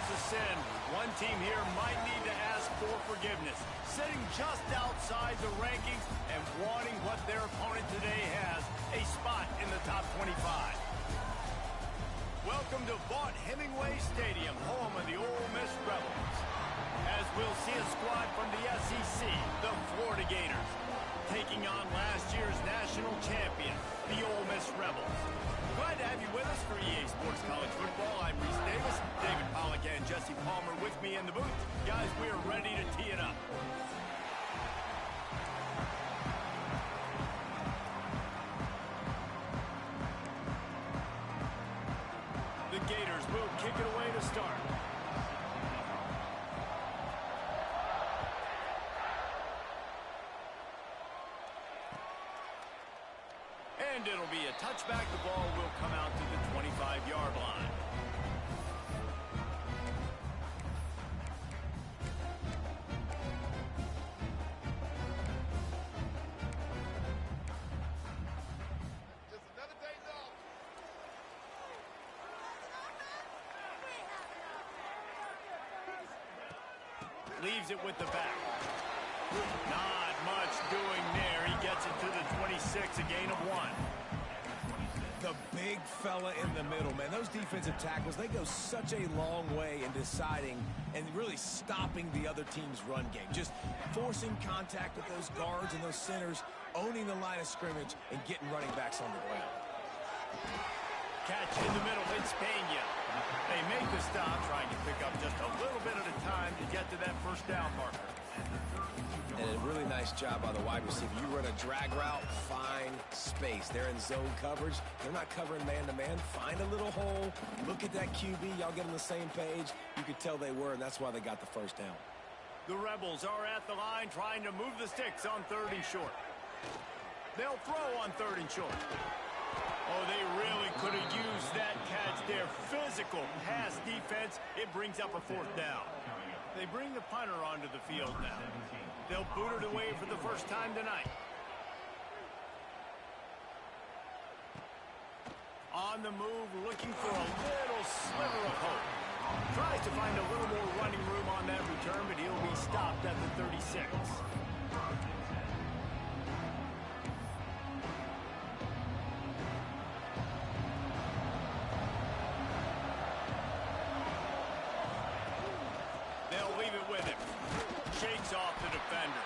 a sin. One team here might need to ask for forgiveness, sitting just outside the rankings and wanting what their opponent today has, a spot in the top 25. Welcome to Vaught-Hemingway Stadium, home of the Ole Miss Rebels. As we'll see a squad from the SEC, the Florida Gators, taking on last year's national champion, the Ole Miss Rebels. Glad to have you with us for EA Sports College Football. I'm Reese Davis, David Pollack and Jesse Palmer with me in the booth. Guys, we are ready to tee it up. The Gators will kick it away to start. And it'll be a touchback. The ball will come out to the 25-yard line. Just another day off. Leaves it with the back. Not much doing there. He gets it to the 26, a gain of 1. The big fella in the middle, man. Those defensive tackles, they go such a long way in deciding and really stopping the other team's run game. Just forcing contact with those guards and those centers, owning the line of scrimmage, and getting running backs on the ground. Catch in the middle, it's Pena. They make the stop, trying to pick up just a little bit at a time to get to that first down marker. And a really nice job by the wide receiver. You run a drag route, find space. They're in zone coverage. They're not covering man-to-man. Find a little hole. Look at that QB. Y'all get on the same page. You could tell they were, and that's why they got the first down. The Rebels are at the line trying to move the sticks on 3rd and short. They'll throw on 3rd and short. Oh, they really could have used that catch there. Physical pass defense. It brings up a 4th down. They bring the punter onto the field now. They'll boot it away for the first time tonight. On the move, looking for a little sliver of hope. Tries to find a little more running room on that return, but he'll be stopped at the 36. They'll leave it with him. Shakes off the defender.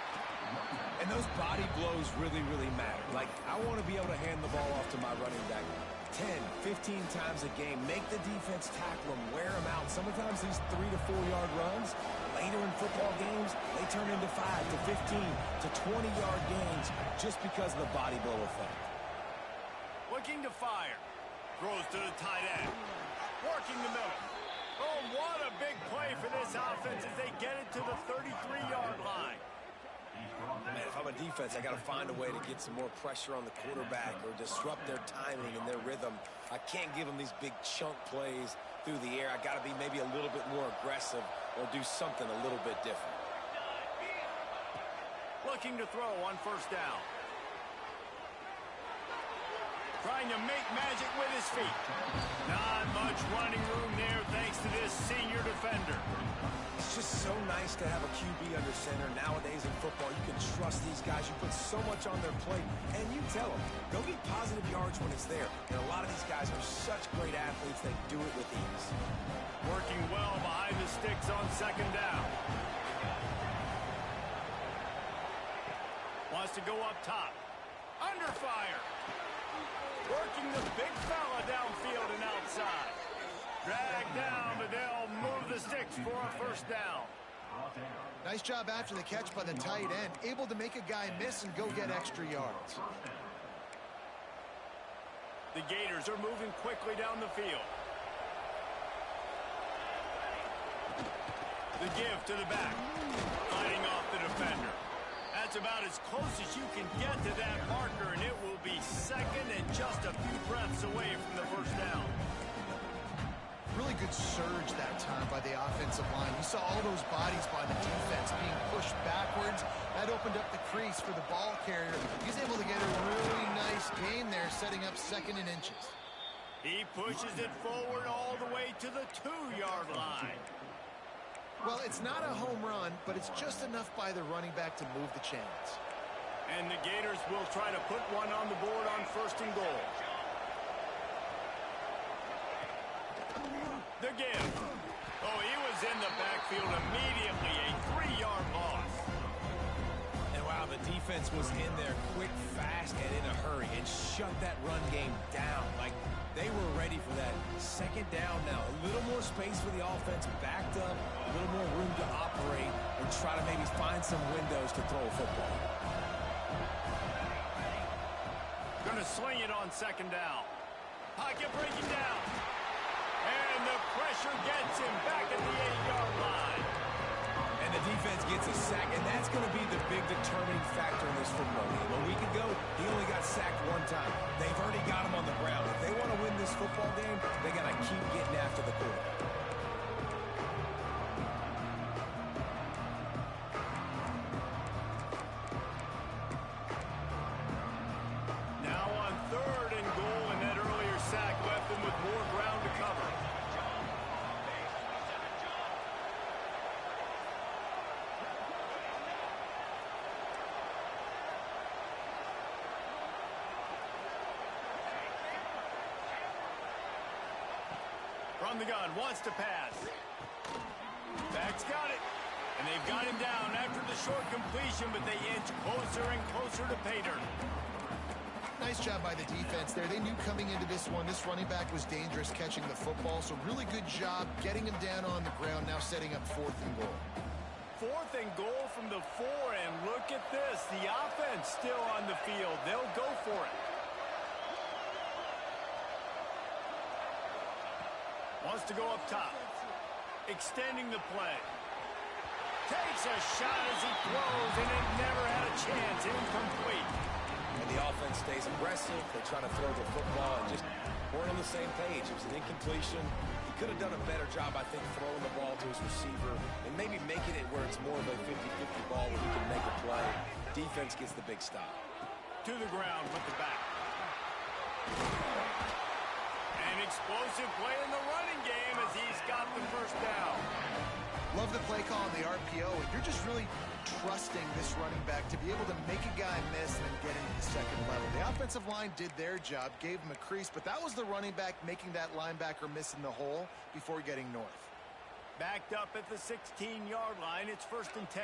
And those body blows really, really matter. Like, I want to be able to hand the ball off to my running back 10, 15 times a game. Make the defense tackle them, wear them out. Sometimes these 3 to 4 yard runs, later in football games, they turn into 5 to 15 to 20 yard gains just because of the body blow effect. Looking to fire. Throws to the tight end. Working the middle. Oh, what a big play for this offense as they get it to the 33-yard line. Man, if I'm a defense, I got to find a way to get some more pressure on the quarterback or disrupt their timing and their rhythm. I can't give them these big chunk plays through the air. I got to be maybe a little bit more aggressive or do something a little bit different. Looking to throw on 1st down. Trying to make magic with his feet. Not much running room there thanks to this senior defender. It's just so nice to have a QB under center. Nowadays in football, you can trust these guys. You put so much on their plate, and you tell them, go get positive yards when it's there. And a lot of these guys are such great athletes, they do it with ease. Working well behind the sticks on 2nd down. Wants to go up top. Under fire. Working the big fella downfield and outside. Dragged down, but they'll move the sticks for a 1st down. Nice job after the catch by the tight end. Able to make a guy miss and go get extra yards. The Gators are moving quickly down the field. The give to the back. Fighting off the defender. That's about as close as you can get to that marker, and it will be 2nd and just a few breaths away from the 1st down. Really good surge that time by the offensive line. You saw all those bodies by the defense being pushed backwards. That opened up the crease for the ball carrier. He's able to get a really nice gain there, setting up 2nd and inches. He pushes it forward all the way to the 2-yard line. Well, it's not a home run, but it's just enough by the running back to move the chains. And the Gators will try to put one on the board on 1st and goal. The give. Oh, he was in the backfield immediately. A 3-yard loss. And wow, the defense was in there quick, fast, and in a hurry and shut that run game down. Like, they were ready for that 2nd down now. A little more space for the offense, backed up, a little more room to operate and try to maybe find some windows to throw a football. Going to sling it on 2nd down. Pocket breaking down. And the pressure gets him back at the 8-yard line. And the defense gets a sack, and that's going to be the big determining factor in this football game. A week ago, he only got sacked 1 time. They've already got him on the ground. If they want to win this football game, they got to keep getting after the quarterback. Now on 3rd and goal, and that earlier sack left him with more ground to cover. From the gun, wants to pass. Back's got it. And they've got him down after the short completion, but they inch closer and closer to pay dirt. Nice job by the defense there. They knew coming into this one, this running back was dangerous catching the football, so really good job getting him down on the ground, now setting up 4th and goal. 4th and goal from the 4, and look at this. The offense still on the field. They'll go for it. Wants to go up top. Extending the play. Takes a shot as he throws, and it never had a chance. Incomplete. And the offense stays aggressive. They try to throw the football and just weren't on the same page. It was an incompletion. He could have done a better job, I think, throwing the ball to his receiver and maybe making it where it's more of a 50-50 ball where he can make a play. Defense gets the big stop. To the ground with the back. An explosive play in the running game as he's got the 1st down. Love the play call on the RPO, and you're just really trusting this running back to be able to make a guy miss and then get into the 2nd level. The offensive line did their job, gave him a crease, but that was the running back making that linebacker miss in the hole before getting north. Backed up at the 16-yard line. It's 1st and 10.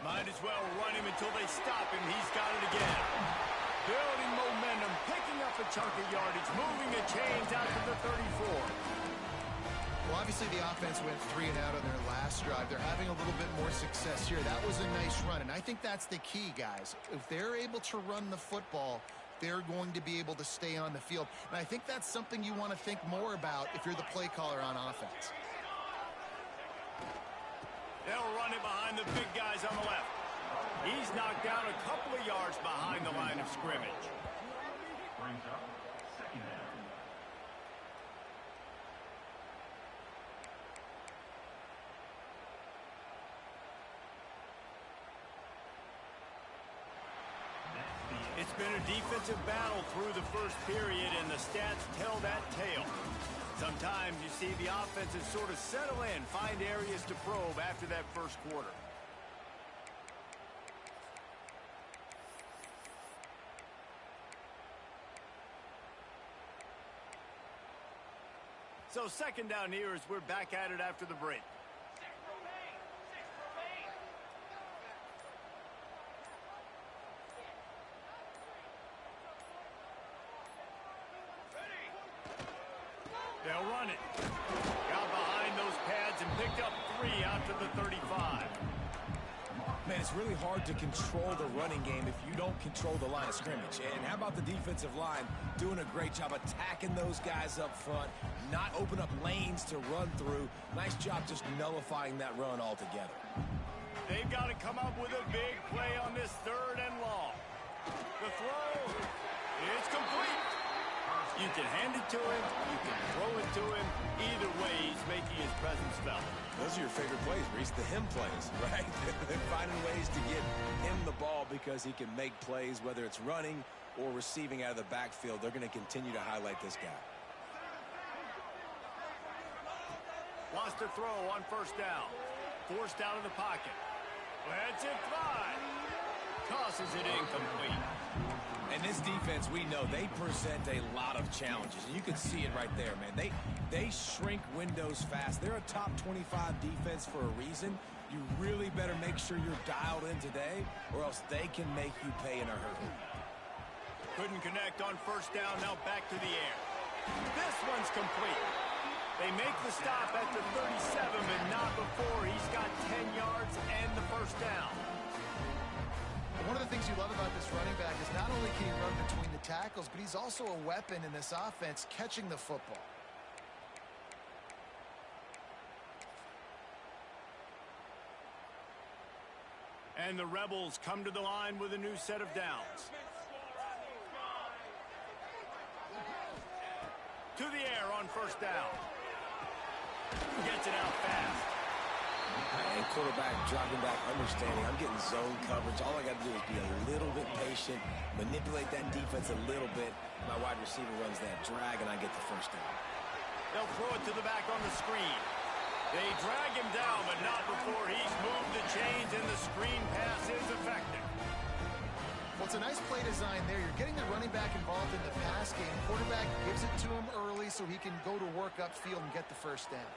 Might as well run him until they stop him. He's got it again. Building momentum, picking up a chunk of yardage, moving the chains out to the 34. Well, obviously the offense went 3 and out on their last drive. They're having a little bit more success here. That was a nice run, and I think that's the key, guys. If they're able to run the football, they're going to be able to stay on the field. And I think that's something you want to think more about if you're the play caller on offense. They'll run it behind the big guys on the left. He's knocked down a couple of yards behind the line of scrimmage. Brings up 2nd down. It's been a defensive battle through the 1st period, and the stats tell that tale. Sometimes you see the offenses sort of settle in, find areas to probe after that 1st quarter. So 2nd down here as we're back at it after the break. They'll run it. Got behind those pads and picked up 3 out to the 35. Man, it's really hard to control the running game if you don't control the line of scrimmage. And how about the defensive line doing a great job attacking those guys up front, not open up lanes to run through. Nice job just nullifying that run altogether. They've got to come up with a big play on this 3rd and long. The throw, it's complete. You can hand it to him, you can throw it to him. Either way, he's making his presence felt. Those are your favorite plays, Reese, the him plays, right? They're finding ways to get him the ball because he can make plays, whether it's running or receiving out of the backfield. They're going to continue to highlight this guy. Lost a throw on first down. Forced out of the pocket. Lets it fly. Tosses it incomplete. And this defense, we know, they present a lot of challenges. And you can see it right there, man. They shrink windows fast. They're a top 25 defense for a reason. You really better make sure you're dialed in today, or else they can make you pay in a hurry. Couldn't connect on first down. Now back to the air. This one's complete. They make the stop at the 37, but not before he's got 10 yards and the first down. One of the things you love about this running back is not only can he run between the tackles, but he's also a weapon in this offense catching the football. And the Rebels come to the line with a new set of downs. To the air on first down. Gets it out fast. And quarterback dropping back, understanding I'm getting zone coverage. All I got to do is be a little bit patient, manipulate that defense a little bit. My wide receiver runs that drag, and I get the first down. They'll throw it to the back on the screen. They drag him down, but not before he's moved the chains, and the screen pass is effective. Well, it's a nice play design there. You're getting the running back involved in the pass game. Quarterback gives it to him early so he can go to work upfield and get the first down.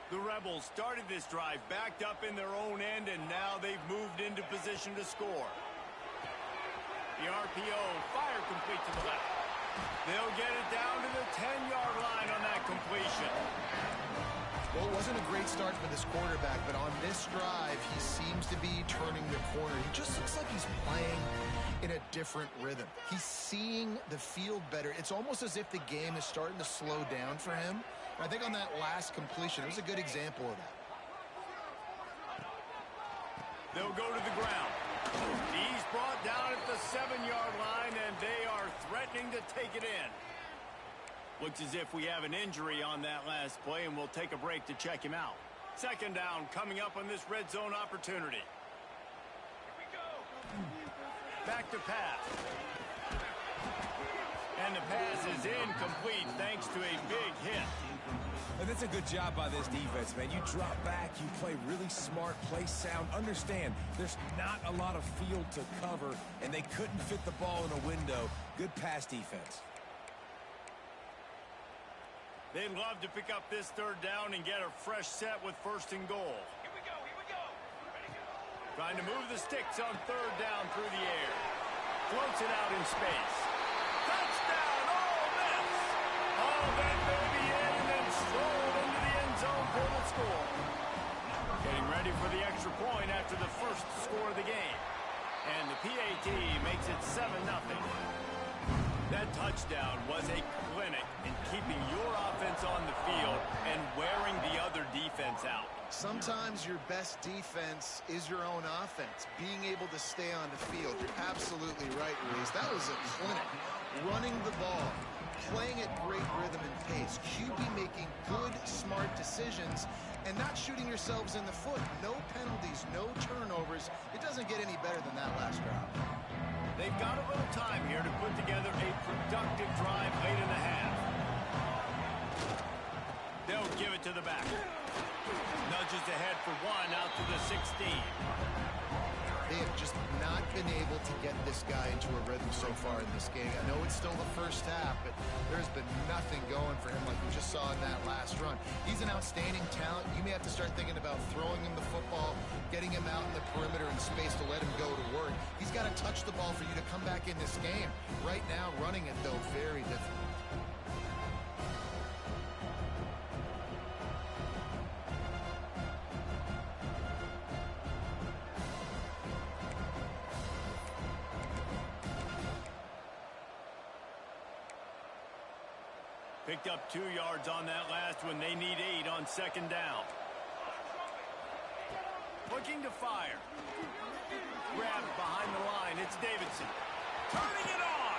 The Rebels started this drive backed up in their own end, and now they've moved into position to score. The RPO, fire complete to the left. They'll get it down to the 10-yard line on that completion. Well, it wasn't a great start for this quarterback, but on this drive, he seems to be turning the corner. He just looks like he's playing in a different rhythm. He's seeing the field better. It's almost as if the game is starting to slow down for him. I think on that last completion, it was a good example of that. They'll go to the ground. He's brought down at the 7-yard line, and they are threatening to take it in. Looks as if we have an injury on that last play, and we'll take a break to check him out. Second down coming up on this red zone opportunity. Here we go. Back to pass. And the pass is incomplete thanks to a big hit. And that's a good job by this defense, man. You drop back, you play really smart, play sound. Understand, there's not a lot of field to cover, and they couldn't fit the ball in a window. Good pass defense. They'd love to pick up this third down and get a fresh set with first and goal. Here we go, here we go. Ready, go. Trying to move the sticks on third down through the air. Floats it out in space. Touchdown, Ole Miss! Oh, that baby in and then strolled into the end zone for the score. Getting ready for the extra point after the first score of the game. And the PAT makes it 7-0. That touchdown was a clinic in keeping your offense on the field and wearing the other defense out. Sometimes your best defense is your own offense, being able to stay on the field. You're absolutely right, Reese. That was a clinic. Running the ball, playing at great rhythm and pace, QB making good, smart decisions, and not shooting yourselves in the foot. No penalties, no turnovers. It doesn't get any better than that last drive. They've got a little time here to put together a productive drive late in the half. They'll give it to the back. Nudges ahead for one out to the 16. They have just not been able to get this guy into a rhythm so far in this game. I know it's still the first half, but there's been nothing going for him like we just saw in that last run. He's an outstanding talent. You may have to start thinking about throwing him the football, getting him out in the perimeter and space to let him go to work. He's got to touch the ball for you to come back in this game. Right now, running it, though, very difficult. Picked up 2 yards on that last one. They need 8 on second down. Looking to fire. Grabbed behind the line. It's Davidson. Turning it on.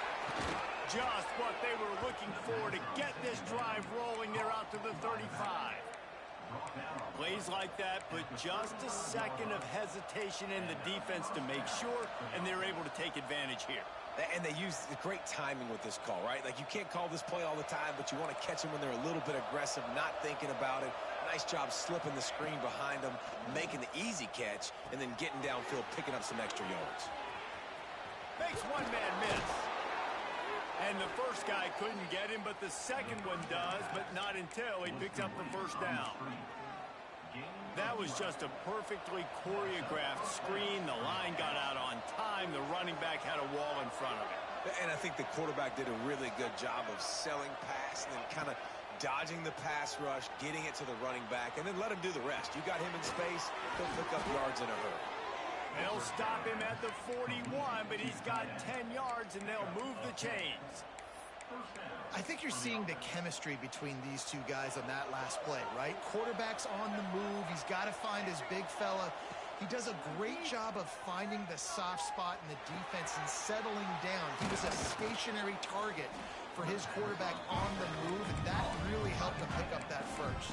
Just what they were looking for to get this drive rolling. They're out to the 35. Plays like that, but just a second of hesitation in the defense to make sure, and they're able to take advantage here. And they use the great timing with this call, right? Like, you can't call this play all the time, but you want to catch them when they're a little bit aggressive, not thinking about it, Nice job slipping the screen behind him, making the easy catch, and then getting downfield, picking up some extra yards. Makes one man miss. And the first guy couldn't get him, but the second one does, but not until he picks up the first down. That was just a perfectly choreographed screen. The line got out on time. The running back had a wall in front of him. And I think the quarterback did a really good job of selling pass and then kind of dodging the pass rush, getting it to the running back, and then let him do the rest. You got him in space, he'll pick up yards in a hurry. They'll stop him at the 41, but he's got 10 yards, and they'll move the chains. I think you're seeing the chemistry between these two guys on that last play, right? Quarterback's on the move. He's got to find his big fella. He does a great job of finding the soft spot in the defense and settling down. He was a stationary target for his quarterback on the move, and that really helped him pick up that first.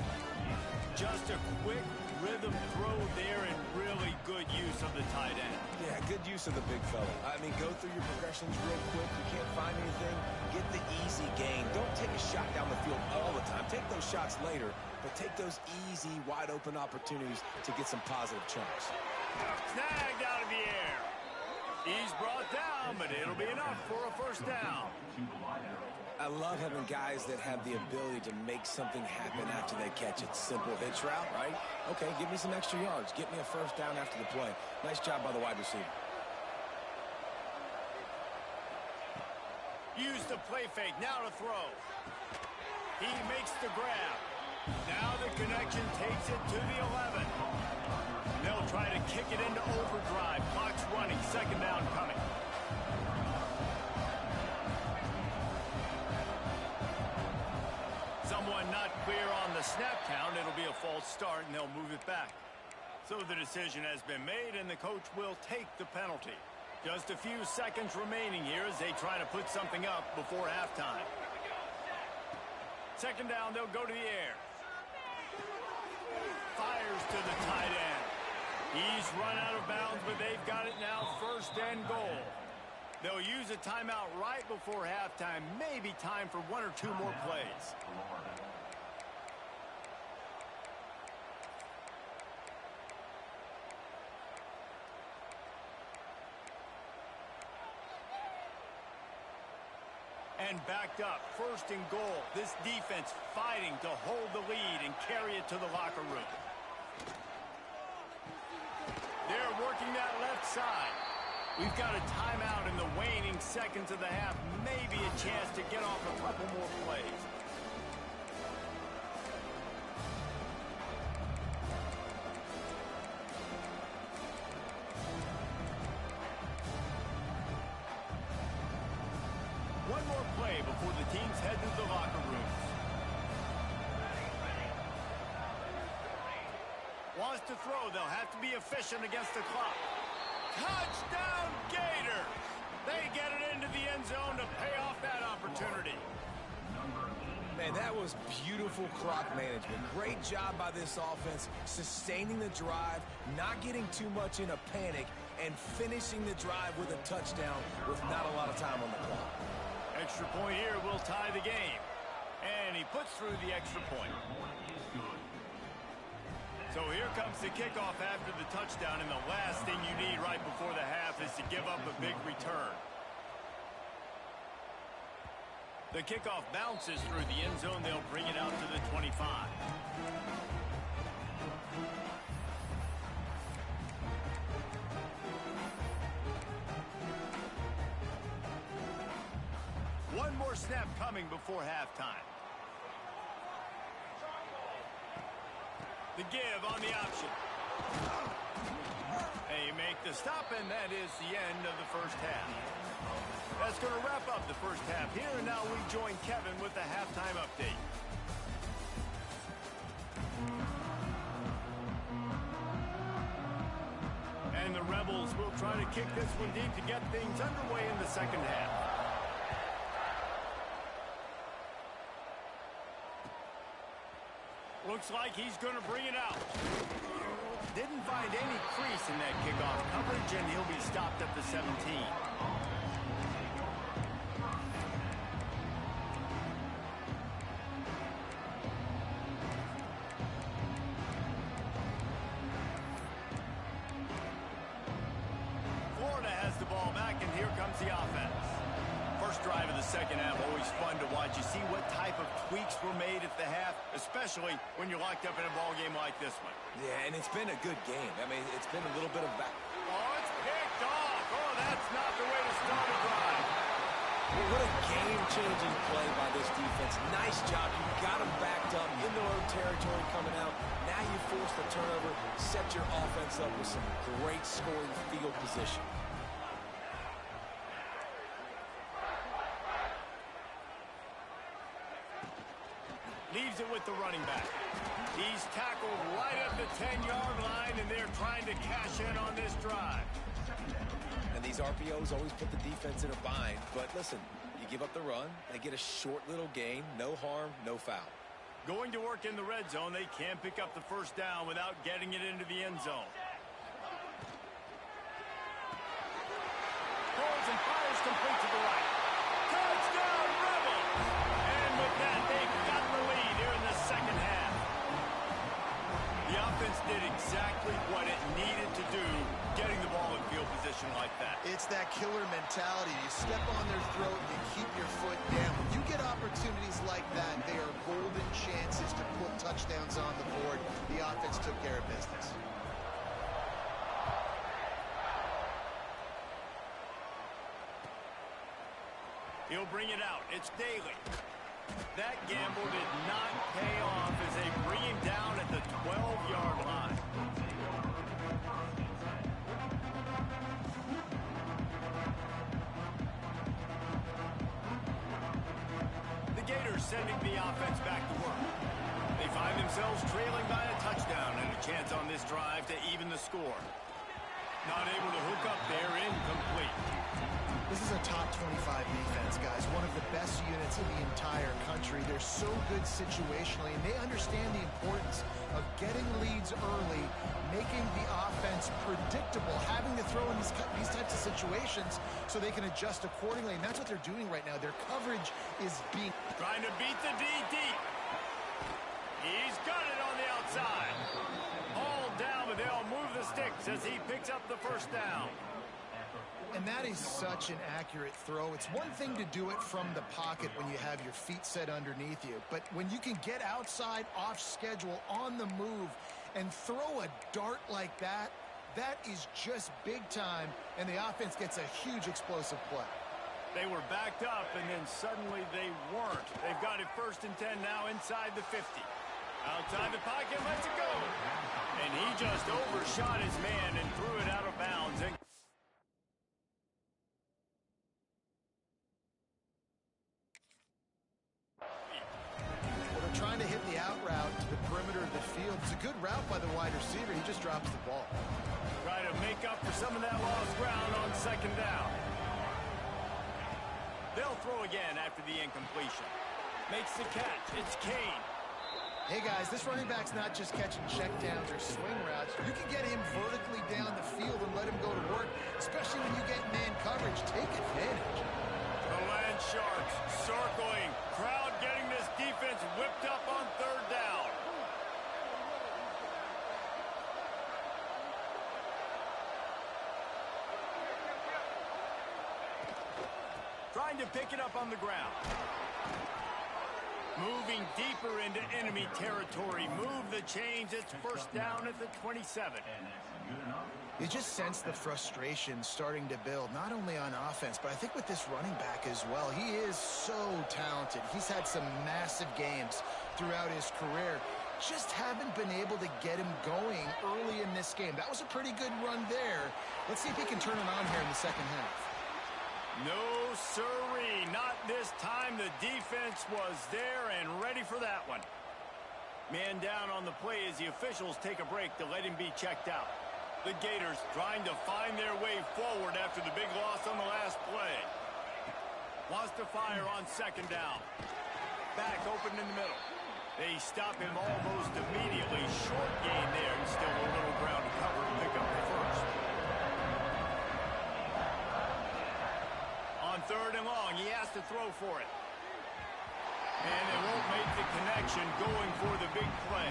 Just a quick rhythm throw there and really good use of the tight end. Yeah, good use of the big fella. I mean, go through your progressions real quick. You can't find anything, get the easy gain. Don't take a shot down the field all the time. Take those shots later, but take those easy, wide-open opportunities to get some positive chunks. Snagged out of the air. He's brought down, but it'll be enough for a first down. I love having guys that have the ability to make something happen after they catch it. Simple hitch route, right? Okay, give me some extra yards. Get me a first down after the play. Nice job by the wide receiver. Use the play fake, now to throw. He makes the grab. Now the connection takes it to the 11. They'll try to kick it into overdrive. Clock's running, second down coming. Someone not clear on the snap count. It'll be a false start, and they'll move it back. So the decision has been made, and the coach will take the penalty. Just a few seconds remaining here as they try to put something up before halftime. Second down, they'll go to the air. Fires to the tight end. He's run out of bounds, but they've got it now, first and goal. They'll use a timeout right before halftime. Maybe time for one or two more plays. And backed up, first and goal. This defense fighting to hold the lead and carry it to the locker room. They're working that left side. We've got a timeout in the waning seconds of the half. Maybe a chance to get off a couple more plays. One more play before the teams head to the locker rooms. Wants to throw. They'll have to be efficient against the clock. Touchdown, Gators! They get it into the end zone to pay off that opportunity. Man, that was beautiful clock management. Great job by this offense, sustaining the drive, not getting too much in a panic, and finishing the drive with a touchdown with not a lot of time on the clock. Extra point here will tie the game. And he puts through the extra point. So here comes the kickoff after the touchdown, and the last thing you need right before the half is to give up a big return. The kickoff bounces through the end zone. They'll bring it out to the 25. One more snap coming before halftime. The give on the option. They make the stop, and that is the end of the first half. That's going to wrap up the first half here, and now we join Kevin with the halftime update. And the Rebels will try to kick this one deep to get things underway in the second half. Looks like he's going to bring it out. Didn't find any crease in that kickoff coverage, and he'll be stopped at the 17. second half always fun to watch. You see what type of tweaks were made at the half, especially when you're locked up in a ball game like this one. Yeah, and it's been a good game. I mean, it's been a little bit of back. Oh, it's picked off. Oh, that's not the way to start a drive. Well, what a game-changing play by this defense. Nice job. You got them backed up in their own territory coming out. Now you force the turnover, set your offense up with some great scoring field position. Leaves it with the running back. He's tackled right at the 10-yard line, and they're trying to cash in on this drive. And these RPOs always put the defense in a bind. But listen, you give up the run, they get a short little gain, no harm, no foul. Going to work in the red zone, they can't pick up the first down without getting it into the end zone. Pulls and fires complete to the right. Touchdown, Rebels! And with that, they've got the lead here in the second half. The offense did exactly what it needed to do, getting the ball in field position like that. It's that killer mentality. You step on their throat, you keep your foot down. When you get opportunities like that, they are golden chances to put touchdowns on the board. The offense took care of business. He'll bring it out. It's Daly. That gamble did not pay off as they bring him down at the 12-yard line. The Gators sending the offense back to work. They find themselves trailing by a touchdown and a chance on this drive to even the score. Not able to hook up there, incomplete. This is a top 25 defense, guys. One of the best units in the entire country. They're so good situationally, and they understand the importance of getting leads early, making the offense predictable, having to throw in these types of situations so they can adjust accordingly. And that's what they're doing right now. Their coverage is being... Trying to beat the D deep. He's got it on the outside. All down, but they'll move the sticks as he picks up the first down. And that is such an accurate throw. It's one thing to do it from the pocket when you have your feet set underneath you, but when you can get outside, off schedule, on the move, and throw a dart like that, that is just big time, and the offense gets a huge explosive play. They were backed up, and then suddenly they weren't. They've got it 1st and 10 now inside the 50. Outside the pocket, lets it go. And he just overshot his man and threw it out of bounds. Trying to hit the out route to the perimeter of the field. It's a good route by the wide receiver. He just drops the ball. Try to make up for some of that lost ground on 2nd down. They'll throw again after the incompletion. Makes the catch. It's Kane. Hey, guys, this running back's not just catching checkdowns or swing routes. You can get him vertically down the field and let him go to work, especially when you get man coverage. Take advantage. The Land Sharks circling. Crowd getting this defense whipped up on 3rd down. Trying to pick it up on the ground. Moving deeper into enemy territory. Move the chains. It's 1st down at the 27. You just sense the frustration starting to build, not only on offense, but I think with this running back as well. He is so talented. He's had some massive games throughout his career. Just haven't been able to get him going early in this game. That was a pretty good run there. Let's see if he can turn it on here in the second half. No, sirree. Not this time. The defense was there and ready for that one. Man down on the play as the officials take a break to let him be checked out. The Gators trying to find their way forward after the big loss on the last play. Wants to fire on 2nd down. Back open in the middle. They stop him almost immediately. Short gain there and still a little ground to cover to pick up the first. On 3rd and long, he has to throw for it. And they won't make the connection going for the big play.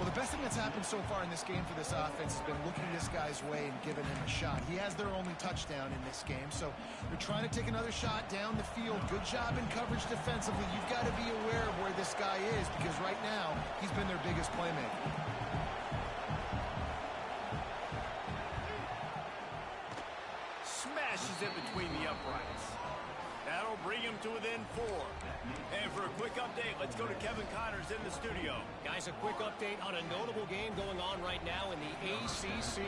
Well, the best thing that's happened so far in this game for this offense has been looking this guy's way and giving him a shot. He has their only touchdown in this game, so they're trying to take another shot down the field. Good job in coverage defensively. You've got to be aware of where this guy is because right now he's been their biggest playmaker. Smashes it between the uprights. That'll bring him to within 4. And for a quick update, let's go to Kevin Connors in the studio. Guys, a quick update on a notable game going on right now in the ACC.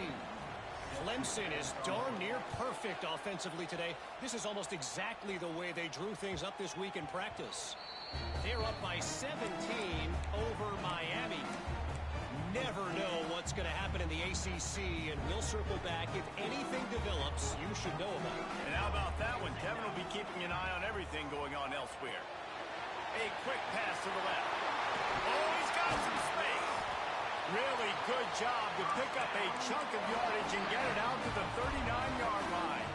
Clemson is darn near perfect offensively today. This is almost exactly the way they drew things up this week in practice. They're up by 17 over Miami. Never know what's going to happen in the ACC, and we'll circle back. If anything develops, you should know about it. And how about that one? Kevin will be keeping an eye on everything going on elsewhere. A quick pass to the left. Oh, he's got some space. Really good job to pick up a chunk of yardage and get it out to the 39-yard line.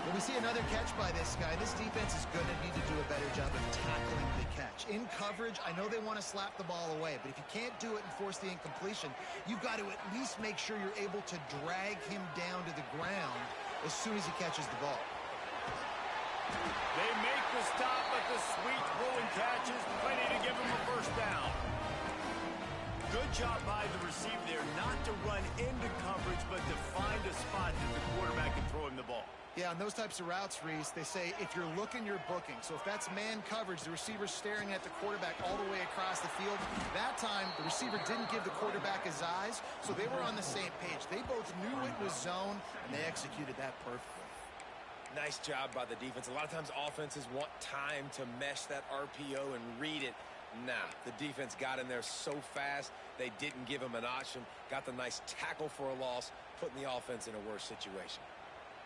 When we see another catch by this guy, this defense is going to need to do a better job of tackling the catch. In coverage, I know they want to slap the ball away, but if you can't do it and force the incompletion, you've got to at least make sure you're able to drag him down to the ground as soon as he catches the ball. They make the stop, but the sweet rolling catch is plenty to give him a first down. Good job by the receiver there, not to run into coverage, but to find a spot that the quarterback can throw him the ball. Yeah, on those types of routes, Reese, they say if you're looking, you're booking. So if that's man coverage, the receiver's staring at the quarterback all the way across the field. That time, the receiver didn't give the quarterback his eyes, so they were on the same page. They both knew it was zone, and they executed that perfectly. Nice job by the defense. A lot of times offenses want time to mesh that RPO and read it. Nah, the defense got in there so fast, they didn't give him an option. Got the nice tackle for a loss, putting the offense in a worse situation.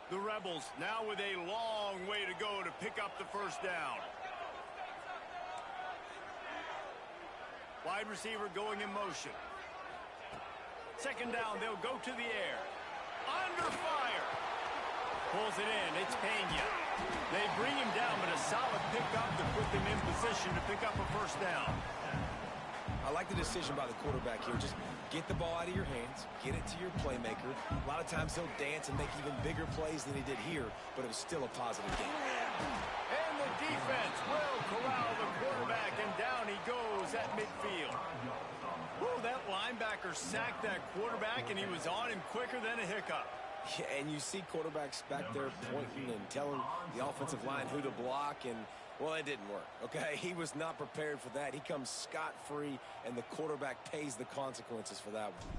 The Rebels now with a long way to go to pick up the first down. Wide receiver going in motion. Second down, they'll go to the air. Under fire. Pulls it in. It's Pena. They bring him down, but a solid pickup to put them in position to pick up a first down. I like the decision by the quarterback here. Just get the ball out of your hands, get it to your playmaker. A lot of times he'll dance and make even bigger plays than he did here, but it was still a positive game. And the defense will corral the quarterback, and down he goes at midfield. Woo, that linebacker sacked that quarterback, and he was on him quicker than a hiccup. Yeah, and you see quarterbacks back there pointing and telling the offensive line who to block, and, well, it didn't work, okay? He was not prepared for that. He comes scot-free, and the quarterback pays the consequences for that one.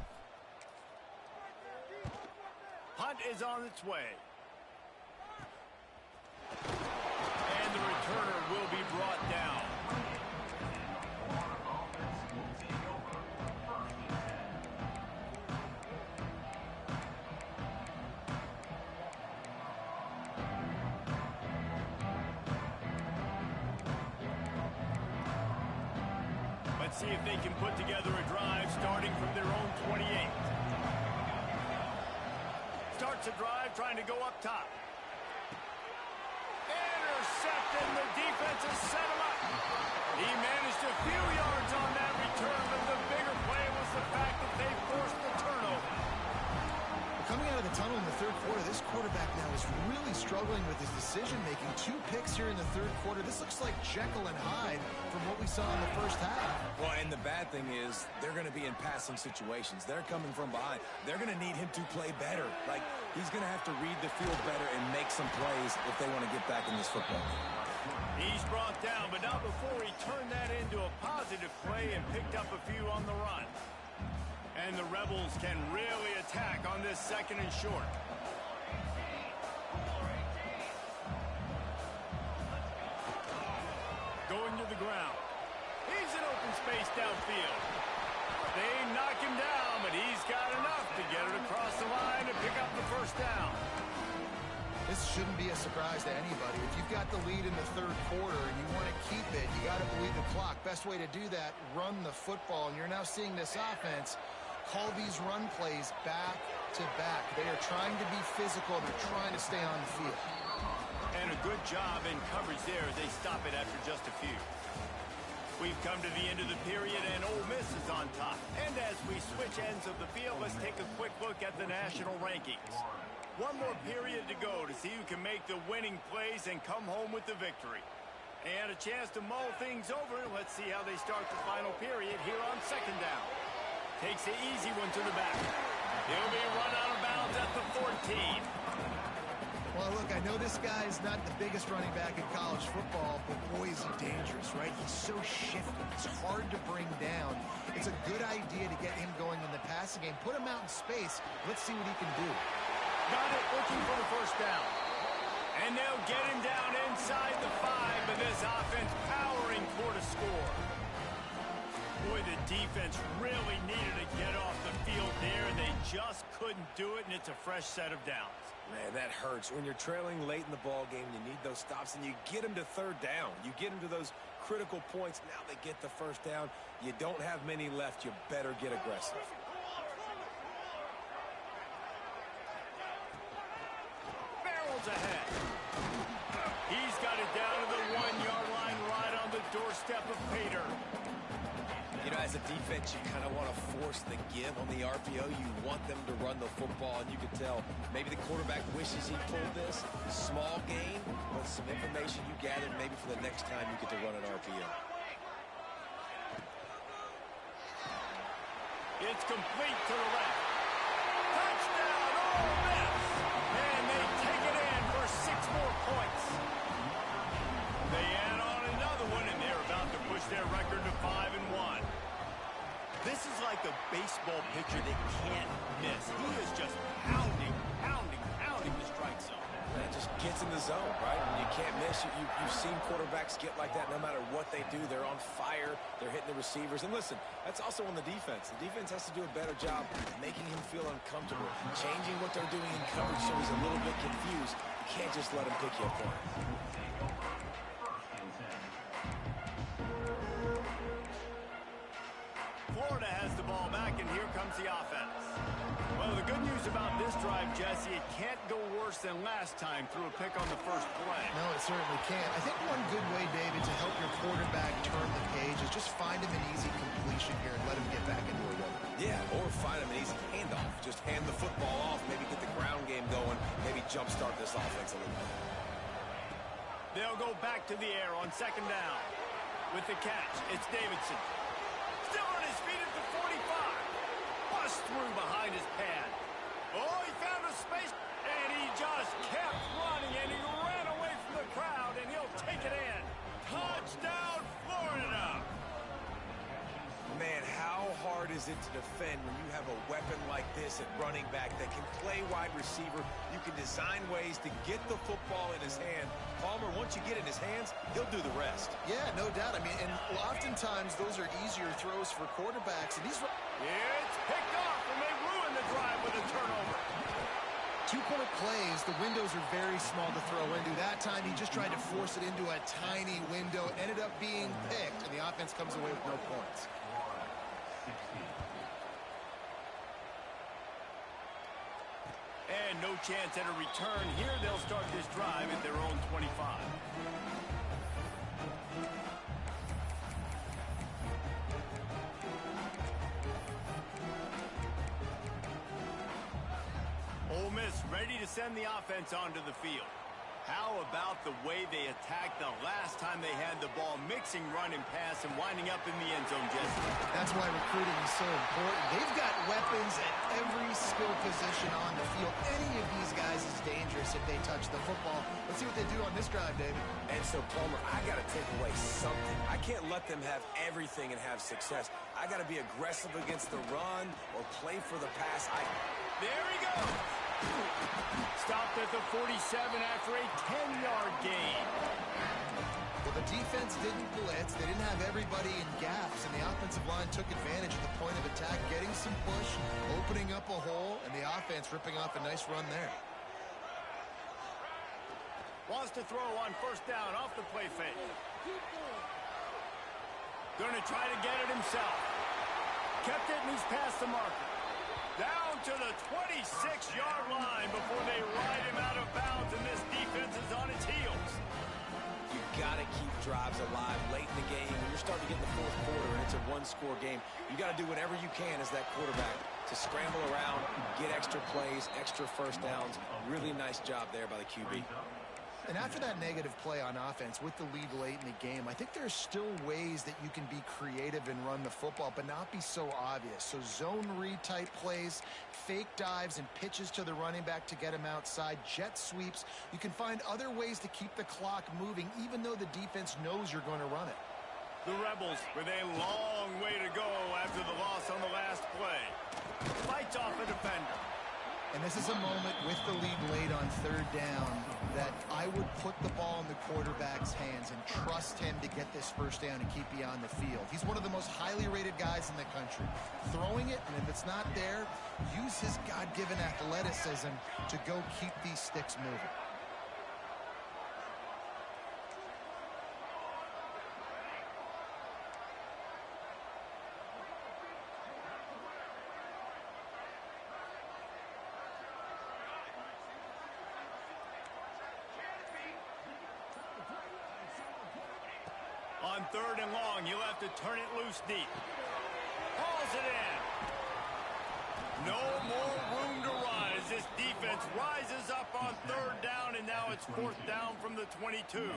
Punt is on its way. And the returner will be brought down. Let's see if they can put together a drive starting from their own 28. Starts a drive trying to go up top. Intercepted. The defense has set him up. He managed a few yards on that return, but the bigger play was the fact that they forced the turnover. Coming out of the tunnel in the third quarter, this quarterback now is really struggling with his decision-making. 2 picks here in the third quarter. This looks like Jekyll and Hyde from what we saw in the first half. Well, and the bad thing is they're going to be in passing situations. They're coming from behind. They're going to need him to play better. Like, he's going to have to read the field better and make some plays if they want to get back in this football game. He's brought down, but not before he turned that into a positive play and picked up a few on the run. And the Rebels can really attack on this second and short. Going to the ground. He's in open space downfield. They knock him down, but he's got enough to get it across the line to pick up the first down. This shouldn't be a surprise to anybody. If you've got the lead in the third quarter and you want to keep it, you got to believe the clock. Best way to do that, run the football. And you're now seeing this offense call these run plays back to back. They are trying to be physical. They're trying to stay on the field. And a good job in coverage there as they stop it after just a few. We've come to the end of the period, and Ole Miss is on top. And as we switch ends of the field, let's take a quick look at the national rankings. One more period to go to see who can make the winning plays and come home with the victory. And a chance to mull things over. Let's see how they start the final period here on second down. Takes the easy one to the back. He'll be run out of bounds at the 14. Well, look, I know this guy is not the biggest running back in college football, but boy, is he dangerous, right? He's so shifty. He's hard to bring down. It's a good idea to get him going in the passing game. Put him out in space. Let's see what he can do. Got it, looking for the first down. And they'll get him down inside the 5, but this offense powering for the score. Boy, the defense really needed to get off the field there. They just couldn't do it, and it's a fresh set of downs. Man, that hurts. When you're trailing late in the ball game, you need those stops, and you get them to third down. You get them to those critical points. Now they get the first down. You don't have many left. You better get aggressive. Barrels ahead. He's got it down to the 1-yard line right on the doorstep of Pater. You know, as a defense, you kind of want to force the give on the RPO. You want them to run the football, and you can tell maybe the quarterback wishes he pulled this. Small gain, but some information you gathered maybe for the next time you get to run an RPO. It's complete to the left. Touchdown, Ole Miss! And they take it in for 6 more points. They add on another one, and they're about to push their record to 5-1. This is like a baseball pitcher that can't miss. He is just pounding the strike zone. That just gets in the zone, right? When you can't miss. You've seen quarterbacks get like that no matter what they do. They're on fire. They're hitting the receivers. And listen, that's also on the defense. The defense has to do a better job making him feel uncomfortable, changing what they're doing in coverage so he's a little bit confused. You can't just let him pick you apart. Florida has the ball back, and here comes the offense. Well, the good news about this drive, Jesse, it can't go worse than last time through a pick on the first play. No, it certainly can't. I think one good way, David, to help your quarterback turn the page is just find him an easy completion here and let him get back into a rhythm. Yeah, or find him an easy handoff. Just hand the football off, maybe get the ground game going, maybe jumpstart this offense a little bit. They'll go back to the air on second down. With the catch, it's Davidson. Still on his feet at the 45. Bust through behind his pad. Oh, he found a space, and he just kept running, and he ran away from the crowd, and he'll take it in. Touchdown, Florida! Man, how hard is it to defend when you have a weapon like this at running back that can play wide receiver? You can design ways to get the football in his hand. Palmer, once you get it in his hands, he'll do the rest. Yeah, no doubt. I mean, and oftentimes those are easier throws for quarterbacks. And he's... It's picked off, and they ruin the drive with a turnover. 2-point plays, the windows are very small to throw into. That time, he just tried to force it into a tiny window. Ended up being picked, and the offense comes away with no points. And no chance at a return here. They'll start this drive at their own 25. Ole Miss ready to send the offense onto the field. How about the way they attacked the last time they had the ball, mixing run and pass and winding up in the end zone, Jesse? That's why recruiting is so important. They've got weapons at every skill position on the field. Any of these guys is dangerous if they touch the football. Let's see what they do on this drive, David. And so, Palmer, I got to take away something. I can't let them have everything and have success. I got to be aggressive against the run or play for the pass. There he goes. Stopped at the 47 after a 10-yard gain. Well, the defense didn't blitz. They didn't have everybody in gaps, and the offensive line took advantage of the point of attack, getting some push, opening up a hole, and the offense ripping off a nice run there. Wants to throw on first down off the play fake. Going to try to get it himself. Kept it, and he's past the marker. Down to the 26-yard line before they ride him out of bounds, and this defense is on its heels. You got to keep drives alive late in the game. When you're starting to get in the fourth quarter and it's a one-score game, you got to do whatever you can as that quarterback to scramble around, get extra plays, extra first downs. Really nice job there by the QB. And after that negative play on offense with the lead late in the game, I think there's still ways that you can be creative and run the football, but not be so obvious. So zone read type plays, fake dives and pitches to the running back to get him outside, jet sweeps. You can find other ways to keep the clock moving, even though the defense knows you're going to run it. The Rebels with a long way to go after the loss on the last play. Fights off a defender. And this is a moment with the lead late on third down that I would put the ball in the quarterback's hands and trust him to get this first down and keep you on the field. He's one of the most highly rated guys in the country. Throwing it, and if it's not there, use his God-given athleticism to go keep these sticks moving. On third and long, you'll have to turn it loose deep. Hauls it in. No more room to run as this defense rises up on third down, and now it's fourth down from the 22.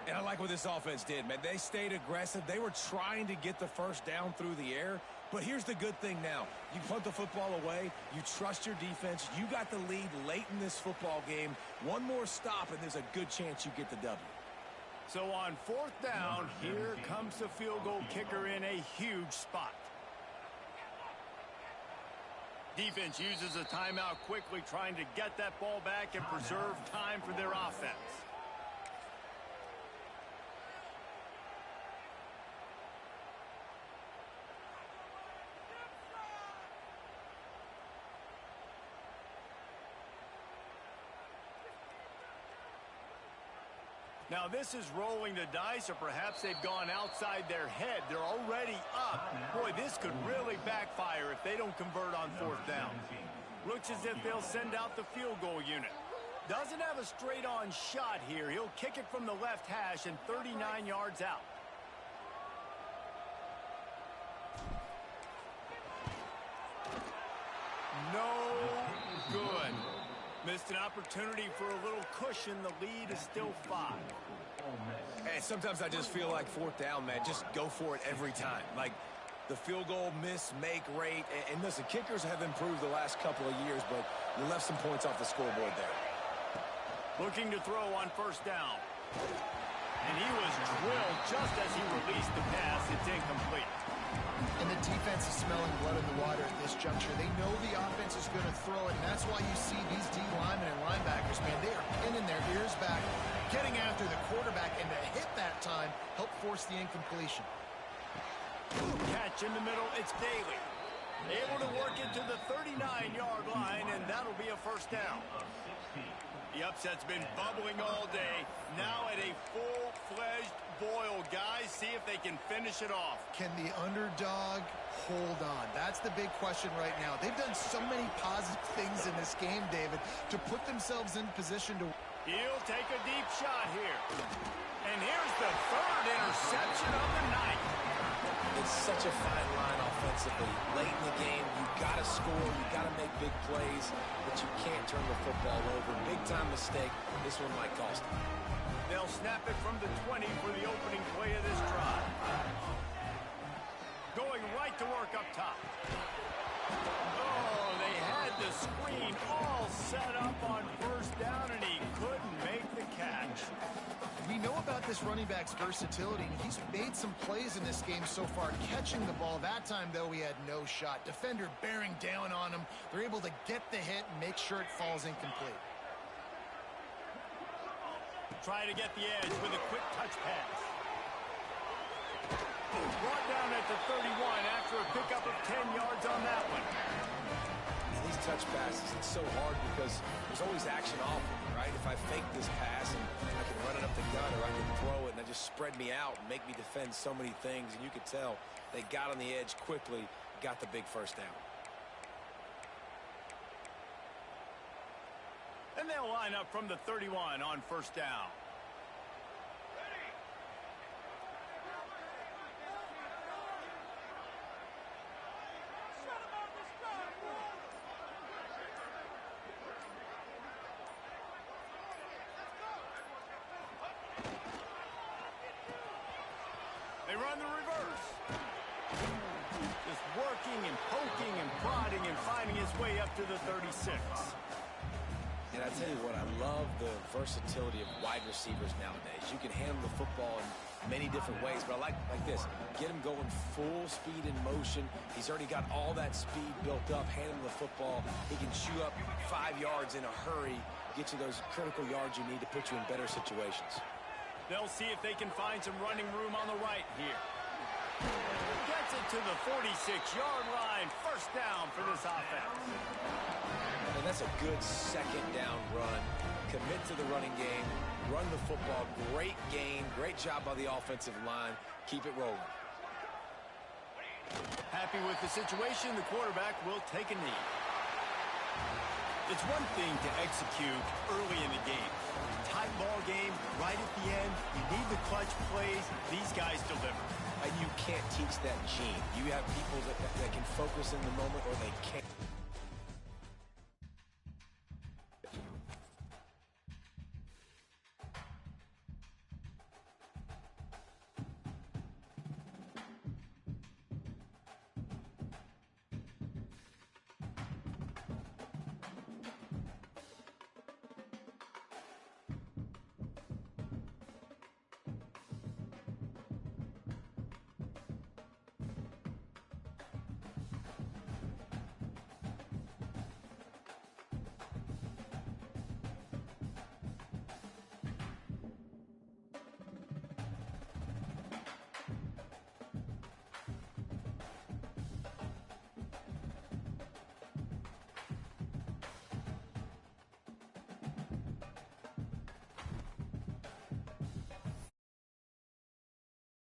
And I like what this offense did, man. They stayed aggressive. They were trying to get the first down through the air. But here's the good thing now. You punt the football away. You trust your defense. You got the lead late in this football game. One more stop, and there's a good chance you get the W. So on fourth down, here comes the field goal kicker in a huge spot. Defense uses a timeout quickly, trying to get that ball back and preserve time for their offense. Now this is rolling the dice, or perhaps they've gone outside their head. They're already up. Boy, this could really backfire if they don't convert on fourth down. Looks as if they'll send out the field goal unit. Doesn't have a straight-on shot here. He'll kick it from the left hash and 39 yards out. No good. Missed an opportunity for a little cushion. The lead is still 5. Hey, sometimes I just feel like fourth down, man. Just go for it every time. Like the field goal miss-make rate. And listen, kickers have improved the last couple of years, but you left some points off the scoreboard there. Looking to throw on first down. And he was drilled just as he released the pass. It's incomplete. And the defense is smelling blood in the water at this juncture. They know the offense is going to throw it, and that's why you see these D linemen and linebackers, man, they are pinning their ears back, getting after the quarterback, and to hit that time, help force the incompletion. Catch in the middle, it's Daly. Able to work it to the 39-yard line, and that'll be a first down. The upset's been bubbling all day. Now at a full-fledged boil. Guys, see if they can finish it off. Can the underdog hold on? That's the big question right now. They've done so many positive things in this game, David, to put themselves in position to... He'll take a deep shot here. And here's the third interception of the night. It's such a fine line offensively. Late in the game, you got to score, you got to make big plays, but you can't turn the football over. Big-time mistake. This one might cost them. They'll snap it from the 20 for the opening play of this drive. Going right to work up top. Oh, they had the screen all set up on first down, and he couldn't make the catch. We know about this running back's versatility, and he's made some plays in this game so far, catching the ball. That time, though, he had no shot. Defender bearing down on him. They're able to get the hit and make sure it falls incomplete. Try to get the edge with a quick touch pass. Brought down at the 31 after a pickup of 10 yards on that one. And these touch passes, it's so hard because there's always action off of it, right? If I fake this pass and I can run it up the gut, or I can throw it and it just spread me out and make me defend so many things. And you could tell they got on the edge quickly, got the big first down. And they'll line up from the 31 on first down. run the reverse. Just working and poking and prodding and finding his way up to the 36. And I tell you what, I love the versatility of wide receivers nowadays. You can handle the football in many different ways, but I like this. Get him going full speed in motion. He's already got all that speed built up, handling the football. He can chew up 5 yards in a hurry, get you those critical yards you need to put you in better situations. They'll see if they can find some running room on the right here. Gets it to the 46-yard line. First down for this offense. And that's a good second down run. Commit to the running game. Run the football. Great gain. Great job by the offensive line. Keep it rolling. Happy with the situation, the quarterback will take a knee. It's one thing to execute early in the game. Tight ball game, right at the end. You need the clutch plays. These guys deliver. And you can't teach that gene. You have people that can focus in the moment or they can't.